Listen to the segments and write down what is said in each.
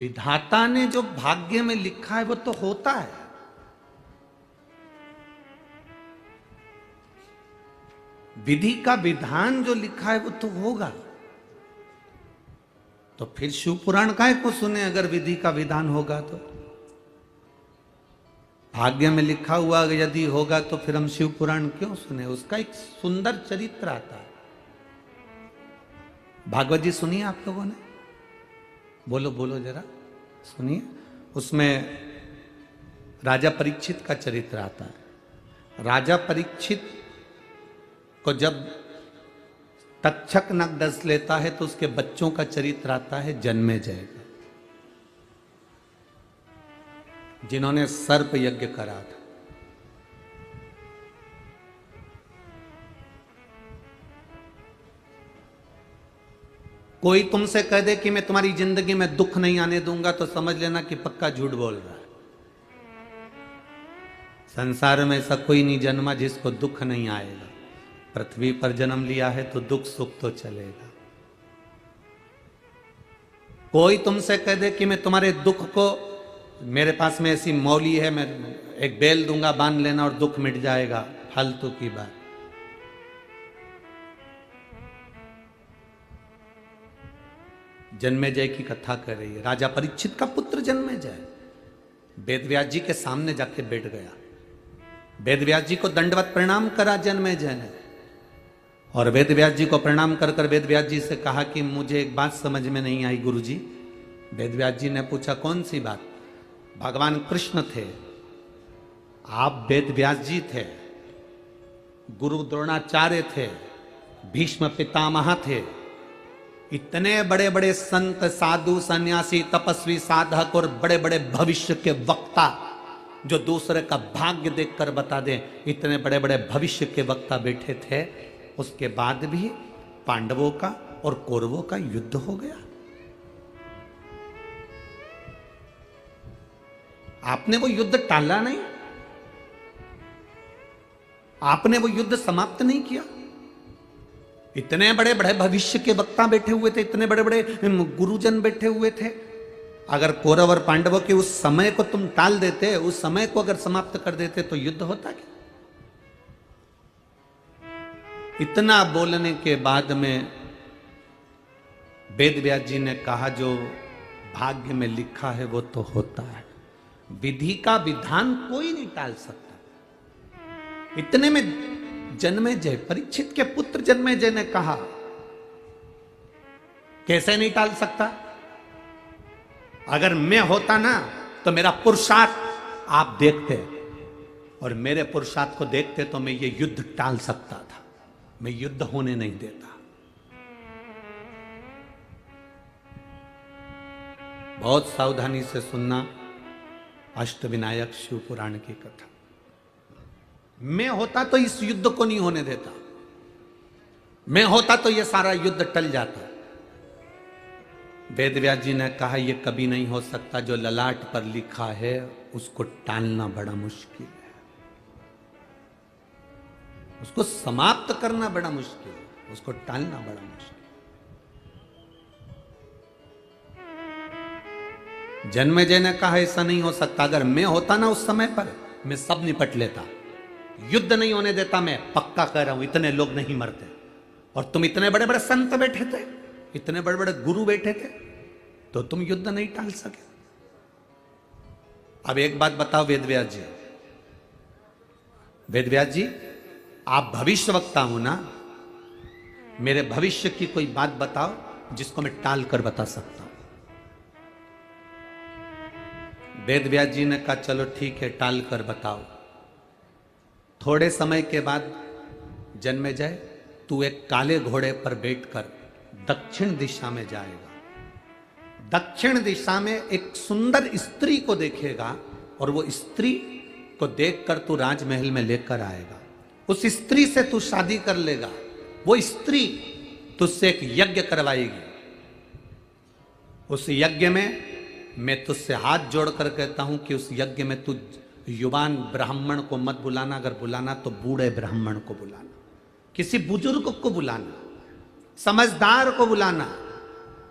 विधाता ने जो भाग्य में लिखा है वो तो होता है। विधि का विधान जो लिखा है वो तो होगा। तो फिर शिव पुराण काहे को सुने अगर विधि का विधान होगा तो? भाग्य में लिखा हुआ यदि होगा तो फिर हम शिव पुराण क्यों सुने? उसका एक सुंदर चरित्र आता है। भागवत जी सुनिए आप लोगों ने, बोलो बोलो जरा सुनिए। उसमें राजा परीक्षित का चरित्र आता है। राजा परीक्षित को जब तक्षक नग डस लेता है तो उसके बच्चों का चरित्र आता है जन्मेजय का, जिन्होंने सर्प यज्ञ करा था। कोई तुमसे कह दे कि मैं तुम्हारी जिंदगी में दुख नहीं आने दूंगा तो समझ लेना कि पक्का झूठ बोल रहा है। संसार में ऐसा कोई नहीं जन्मा जिसको दुख नहीं आएगा। पृथ्वी पर जन्म लिया है तो दुख सुख तो चलेगा। कोई तुमसे कह दे कि मैं तुम्हारे दुख को, मेरे पास में ऐसी मौली है, मैं एक बेल दूंगा बांध लेना और दुख मिट जाएगा, फालतू की बात। जन्मेजय की कथा कर रही है। राजा परीक्षित का पुत्र जन्मेजय वेदव्यास जी के सामने जाके बैठ गया। वेदव्यास जी को दंडवत प्रणाम करा जन्मेजय ने, और वेदव्यास जी को प्रणाम कर कर वेदव्यास जी से कहा कि मुझे एक बात समझ में नहीं आई गुरुजी। वेदव्यास जी ने पूछा कौन सी बात? भगवान कृष्ण थे, आप वेदव्यास जी थे, गुरु द्रोणाचार्य थे, भीष्म पितामह थे, इतने बड़े बड़े संत साधु सन्यासी तपस्वी साधक और बड़े बड़े भविष्य के वक्ता जो दूसरे का भाग्य देखकर बता दें, इतने बड़े बड़े भविष्य के वक्ता बैठे थे। उसके बाद भी पांडवों का और कौरवों का युद्ध हो गया। आपने वो युद्ध टाला नहीं, आपने वो युद्ध समाप्त नहीं किया। इतने बड़े बड़े भविष्य के वक्ता बैठे हुए थे, इतने बड़े बड़े गुरुजन बैठे हुए थे। अगर कौरव और पांडवों के उस समय को तुम टाल देते, उस समय को अगर समाप्त कर देते तो युद्ध होता क्या? इतना बोलने के बाद में वेदव्यास जी ने कहा जो भाग्य में लिखा है वो तो होता है। विधि का विधान कोई नहीं टाल सकता। इतने में जन्मेजय, परीक्षित के पुत्र जन्मेजय ने कहा, कैसे नहीं टाल सकता? अगर मैं होता ना तो मेरा पुरुषार्थ आप देखते और मेरे पुरुषार्थ को देखते तो मैं ये युद्ध टाल सकता था। मैं युद्ध होने नहीं देता। बहुत सावधानी से सुनना अष्टविनायक शिव पुराण की कथा। मैं होता तो इस युद्ध को नहीं होने देता। मैं होता तो यह सारा युद्ध टल जाता। वेदव्यास जी ने कहा यह कभी नहीं हो सकता। जो ललाट पर लिखा है उसको टालना बड़ा मुश्किल है, उसको समाप्त करना बड़ा मुश्किल है, उसको टालना बड़ा मुश्किल। जन्मेजय ने कहा ऐसा नहीं हो सकता। अगर मैं होता ना उस समय पर, मैं सब निपट लेता, युद्ध नहीं होने देता। मैं पक्का कह रहा हूं इतने लोग नहीं मरते। और तुम इतने बड़े बड़े संत बैठे थे, इतने बड़े बड़े गुरु बैठे थे, तो तुम युद्ध नहीं टाल सके। अब एक बात बताओ वेदव्यास जी, वेदव्यास जी आप भविष्य वक्ता हो ना, मेरे भविष्य की कोई बात बताओ जिसको मैं टाल कर बता सकता हूं। वेदव्यास जी ने कहा चलो ठीक है, टाल कर बताओ। थोड़े समय के बाद जन्मेजय, तू एक काले घोड़े पर बैठकर दक्षिण दिशा में जाएगा। दक्षिण दिशा में एक सुंदर स्त्री को देखेगा और वो स्त्री को देखकर तू राजमहल में लेकर आएगा। उस स्त्री से तू शादी कर लेगा। वो स्त्री तुझसे एक यज्ञ करवाएगी। उस यज्ञ में मैं तुझसे हाथ जोड़कर कहता हूं कि उस यज्ञ में तू युवान ब्राह्मण को मत बुलाना, अगर बुलाना तो बूढ़े ब्राह्मण को बुलाना, किसी बुजुर्ग को बुलाना, समझदार को बुलाना,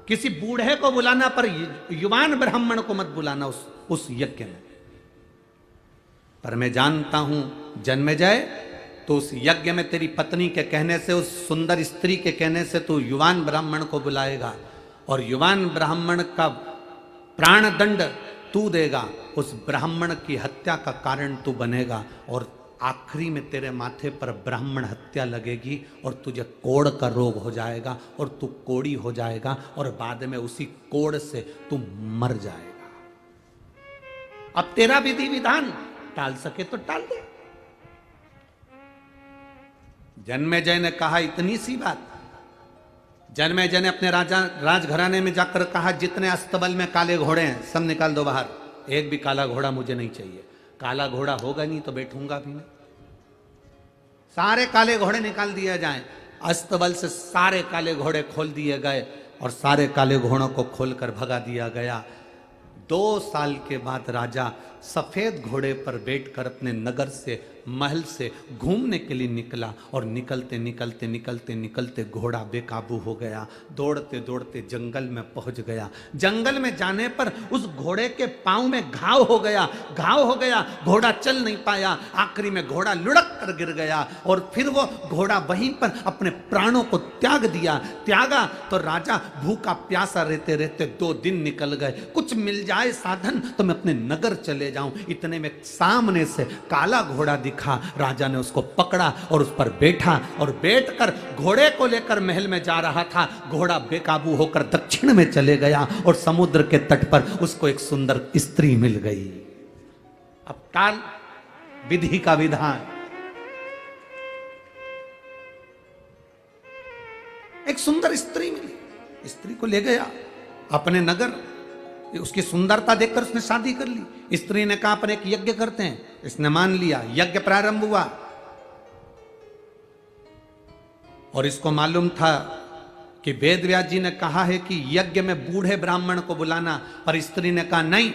किसी बूढ़े को बुलाना, पर युवान ब्राह्मण को मत बुलाना उस यज्ञ में। पर मैं जानता हूं जन्मेजय, तो उस यज्ञ में तेरी पत्नी के कहने से, उस सुंदर स्त्री के कहने से तू युवान ब्राह्मण को बुलाएगा और युवान ब्राह्मण का प्राण दंड तू देगा, उस ब्राह्मण की हत्या का कारण तू बनेगा और आखिरी में तेरे माथे पर ब्राह्मण हत्या लगेगी और तुझे कोढ़ का रोग हो जाएगा और तू कोढ़ी हो जाएगा और बाद में उसी कोढ़ से तू मर जाएगा। अब तेरा विधि विधान टाल सके तो टाल दे। जन्मेजय ने कहा इतनी सी बात। जन्मेजय ने अपने राजघराने में जाकर कहा, जितने अस्तबल में काले घोड़े हैं सब निकाल दो बाहर, एक भी काला घोड़ा मुझे नहीं चाहिए। काला घोड़ा होगा नहीं तो बैठूंगा भी नहीं। सारे काले घोड़े निकाल दिए जाएं। अस्तबल से सारे काले घोड़े खोल दिए गए और सारे काले घोड़ों को खोलकर भगा दिया गया। 2 साल के बाद राजा सफेद घोड़े पर बैठकर अपने नगर से, महल से घूमने के लिए निकला और निकलते निकलते निकलते निकलते घोड़ा बेकाबू हो गया। दौड़ते दौड़ते जंगल में पहुंच गया। जंगल में जाने पर उस घोड़े के पांव में घाव हो गया। घोड़ा चल नहीं पाया। आखिरी में घोड़ा लुढ़क कर गिर गया और फिर वो घोड़ा वहीं पर अपने प्राणों को त्यागा तो राजा भूखा प्यासा रहते रहते 2 दिन निकल गए। कुछ मिल जाए साधन तो मैं अपने नगर चले जाऊं। इतने में सामने से काला घोड़ा दिखा। राजा ने उसको पकड़ा और उस पर बैठा और बैठकर घोड़े को लेकर महल में जा रहा था। घोड़ा बेकाबू होकर दक्षिण में चले गया और समुद्र के तट पर उसको एक सुंदर स्त्री मिल गई। अब टाल विधि का विधान। एक सुंदर स्त्री मिली, स्त्री को ले गया अपने नगर। उसकी सुंदरता देखकर उसने शादी कर ली। स्त्री ने कहा अपन एक यज्ञ करते हैं। इसने मान लिया। यज्ञ प्रारंभ हुआ और इसको मालूम था कि वेद व्यास जी ने कहा है कि यज्ञ में बूढ़े ब्राह्मण को बुलाना, पर स्त्री ने कहा नहीं,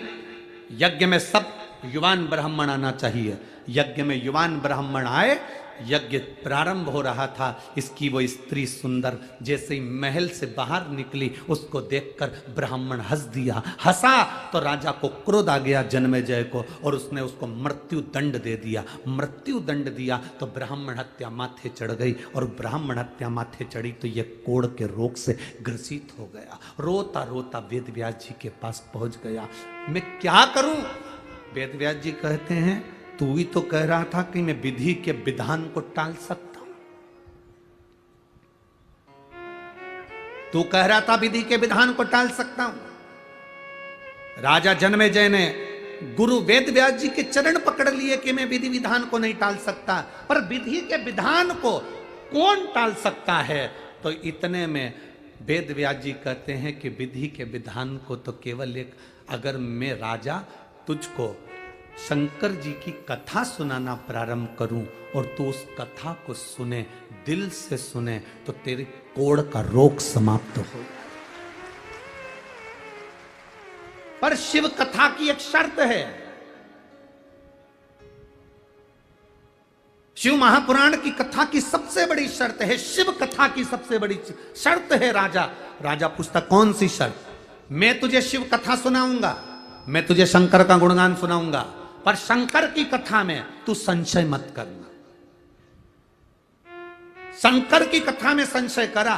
यज्ञ में सब युवान ब्राह्मण आना चाहिए। यज्ञ में युवान ब्राह्मण आए। यज्ञ प्रारंभ हो रहा था। इसकी वो स्त्री सुंदर जैसे ही महल से बाहर निकली, उसको देखकर ब्राह्मण हंसा तो राजा को क्रोध आ गया जन्मेजय को और उसने उसको मृत्यु दंड दे दिया। मृत्यु दंड दिया तो ब्राह्मण हत्या माथे चढ़ गई और ब्राह्मण हत्या माथे चढ़ी तो ये कोढ़ के रोग से ग्रसित हो गया। रोता रोता वेद व्यास जी के पास पहुंच गया। मैं क्या करूं? वेद व्यास जी कहते हैं, तू ही तो कह रहा था कि मैं विधि के विधान को टाल सकता हूं। तू कह रहा था विधि के विधान को टाल सकता हूं। राजा जन्मेजय ने गुरु वेद व्यास जी के चरण पकड़ लिए कि मैं विधि विधान को नहीं टाल सकता, पर विधि के विधान को कौन टाल सकता है? तो इतने में वेद व्यास जी कहते हैं कि विधि के विधान को तो केवल एक, अगर मैं राजा तुझको शंकर जी की कथा सुनाना प्रारंभ करूं और तू उस कथा को सुने, दिल से सुने, तो तेरे कोढ़ का रोग समाप्त हो। पर शिव कथा की एक शर्त है। शिव महापुराण की कथा की सबसे बड़ी शर्त है, शिव कथा की सबसे बड़ी शर्त है राजा पूछता कौन सी शर्त? मैं तुझे शिव कथा सुनाऊंगा, मैं तुझे शंकर का गुणगान सुनाऊंगा, पर शंकर की कथा में तू संशय मत करना। शंकर की कथा में संशय करा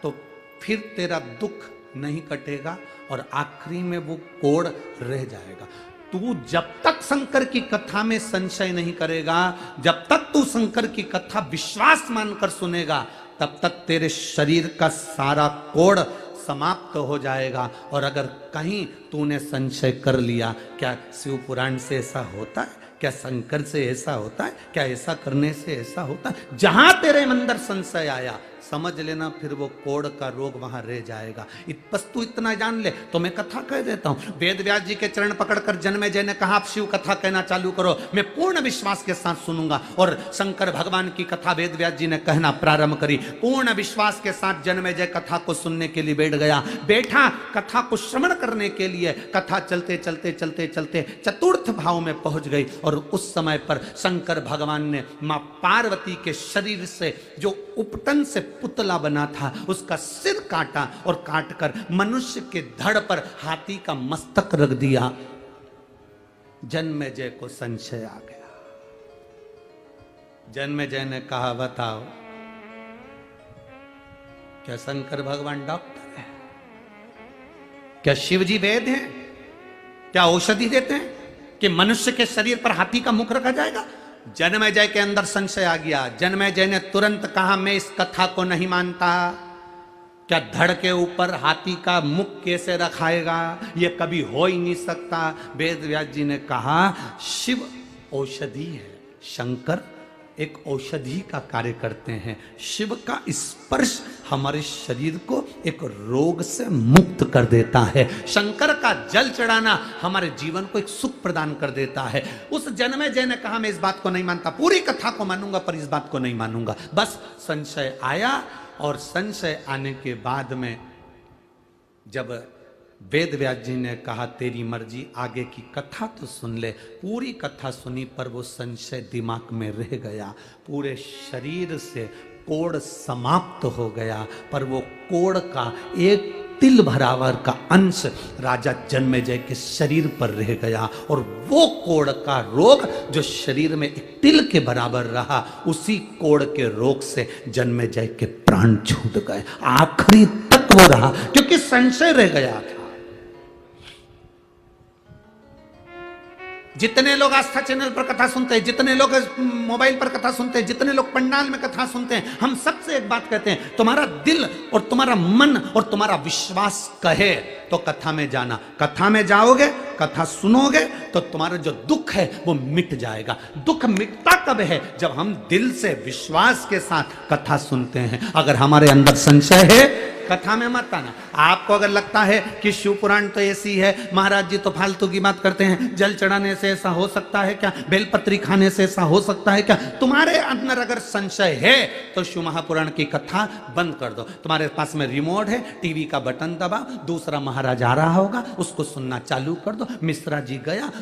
तो फिर तेरा दुख नहीं कटेगा और आखिरी में वो कोढ़ रह जाएगा। तू जब तक शंकर की कथा में संशय नहीं करेगा, जब तक तू शंकर की कथा विश्वास मानकर सुनेगा, तब तक तेरे शरीर का सारा कोढ़ समाप्त हो जाएगा। और अगर कहीं तूने संशय कर लिया, क्या शिव पुराण से ऐसा होता है? क्या शंकर से ऐसा होता है? क्या ऐसा करने से ऐसा होता है? जहां तेरे अंदर संशय आया, समझ लेना फिर वो कोढ़ का रोग वहां रह जाएगा। बस तू इतना जान ले तो मैं कथा कह देता हूं। वेद व्यास जी के चरण पकड़कर जन्मेजय ने कहा आप शिव कथा कहना चालू करो, मैं पूर्ण विश्वास के साथ सुनूंगा। और शंकर भगवान की कथा वेद व्यास जी ने कहना प्रारंभ करी। पूर्ण विश्वास के साथ जन्मेजय कथा को सुनने के लिए बैठा कथा को श्रवण करने के लिए। कथा चलते चलते चलते चलते चतुर्थ भाव में पहुंच गई और उस समय पर शंकर भगवान ने मां पार्वती के शरीर से जो उपटन से पुतला बना था, उसका सिर काटा और काटकर मनुष्य के धड़ पर हाथी का मस्तक रख दिया। जन्मेजय को संशय आ गया। जन्मेजय ने कहा, बताओ क्या शंकर भगवान डॉक्टर है? क्या शिव जी वैद्य हैं? क्या औषधि देते हैं कि मनुष्य के शरीर पर हाथी का मुख रखा जाएगा? जन्मेजय के अंदर संशय आ गया। जन्मेजय ने तुरंत कहा, मैं इस कथा को नहीं मानता। क्या धड़ के ऊपर हाथी का मुख कैसे रखाएगा? यह कभी हो ही नहीं सकता। वेद व्यास जी ने कहा, शिव औषधि है, शंकर एक औषधि का कार्य करते हैं। शिव का स्पर्श हमारे शरीर को एक रोग से मुक्त कर देता है। शंकर का जल चढ़ाना हमारे जीवन को एक सुख प्रदान कर देता है। उस जन्मेजय ने कहा, मैं इस बात को नहीं मानता, पूरी कथा को मानूंगा पर इस बात को नहीं मानूंगा। बस संशय आया, और संशय आने के बाद में जब वेद व्यास जी ने कहा, तेरी मर्जी, आगे की कथा तो सुन ले। पूरी कथा सुनी पर वो संशय दिमाग में रह गया। पूरे शरीर से कोढ़ समाप्त हो गया, पर वो कोढ़ का एक तिल बराबर का अंश राजा जन्मेजय के शरीर पर रह गया। और वो कोढ़ का रोग जो शरीर में एक तिल के बराबर रहा, उसी कोढ़ के रोग से जन्मेजय के प्राण छूट गए। आखिरी तक वो रहा, क्योंकि संशय रह गया था। जितने लोग आस्था चैनल पर कथा सुनते हैं, जितने लोग मोबाइल पर कथा सुनते हैं, जितने लोग पंडाल में कथा सुनते हैं, हम सबसे एक बात कहते हैं, तुम्हारा दिल और तुम्हारा मन और तुम्हारा विश्वास कहे तो कथा में जाना। कथा में जाओगे, कथा सुनोगे तो तुम्हारा जो दुख है वो मिट जाएगा। दुख मिटता कब है? जब हम दिल से विश्वास के साथ कथा सुनते हैं। अगर हमारे अंदर संशय है, कथा में मत आना। आपको अगर लगता है कि शिव पुराण तो ऐसी है, महाराज जी तो फालतू की बात करते हैं, जल चढ़ाने से ऐसा हो सकता है क्या, बेलपत्री खाने से ऐसा हो सकता है क्या, तुम्हारे अंदर अगर संशय है तो शिव महापुराण की कथा बंद कर दो। तुम्हारे पास में रिमोट है, टीवी का बटन दबाओ, दूसरा महाराज आ रहा होगा, उसको सुनना चालू कर दो। मिश्रा जी गया,